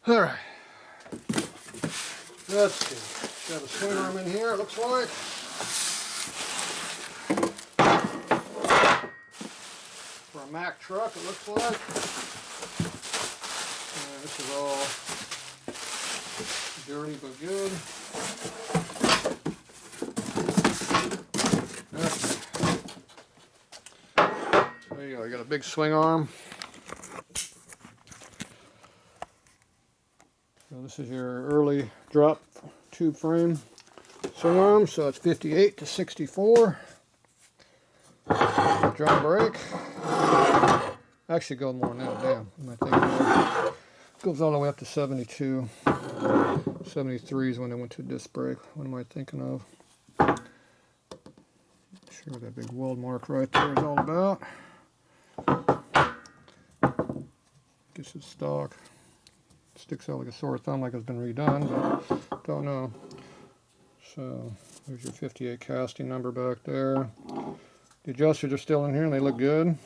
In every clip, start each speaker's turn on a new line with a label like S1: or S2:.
S1: Alright. Let's see. Got a swing arm in here, it looks like. For a Mack truck, it looks like. And this is all dirty but good. Okay. There you go, you got a big swing arm. So this is your early drop tube frame swing arm, so it's 58 to 64. Drum brake. Actually go more than that, damn. I think goes all the way up to 72. 73 is when I went to disc brake. What am I thinking of? Sure, that big weld mark right there is all about. Guess it's stock. Sticks out like a sore thumb, like it's been redone, but don't know. So there's your 58 casting number back there. The adjusters are still in here and they look good.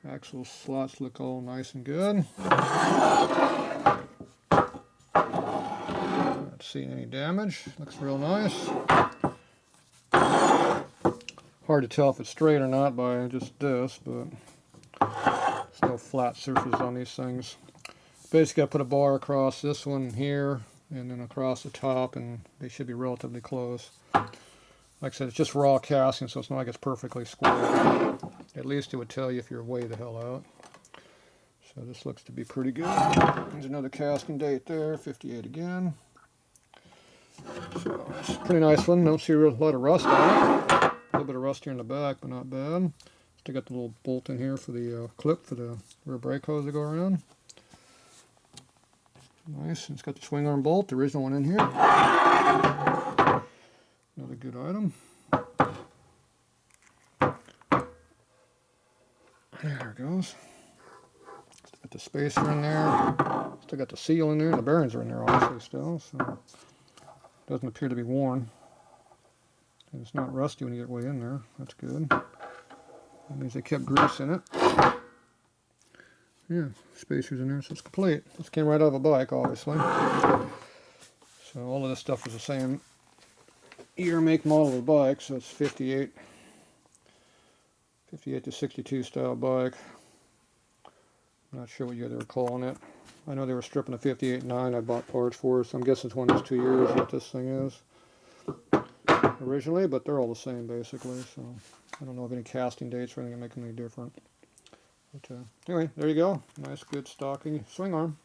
S1: Axle slots look all nice and good. Not seeing any damage. Looks real nice. Hard to tell if it's straight or not by just this, but there's no flat surface on these things. Basically I put a bar across this one here and then across the top, and they should be relatively close. Like I said, it's just raw casting, so it's not like it's perfectly square. At least it would tell you if you're way the hell out. So this looks to be pretty good. There's another casting date there, 58 again. So it's a pretty nice one. Don't see a lot of rust on it. A little bit of rust here in the back, but not bad. Still got the little bolt in here for the clip for the rear brake hose to go around. Nice, and it's got the swing arm bolt, the original one in here. Another good item. There it goes. Still got the spacer in there. Still got the seal in there. The bearings are in there obviously still, so it doesn't appear to be worn. And it's not rusty when you get way in there. That's good. That means they kept grease in it. Yeah, spacers in there, so it's complete. This came right out of a bike, obviously. So all of this stuff is the same year, make, model of the bike, so it's 58 to 62 style bike. I'm not sure what year they were calling it. I know they were stripping a 58.9 I bought parts for, so I'm guessing it's one of those 2 years what this thing is originally, but they're all the same basically, so I don't know of any casting dates or anything that make them any different. But anyway, there you go. Nice, good, stocky swing arm.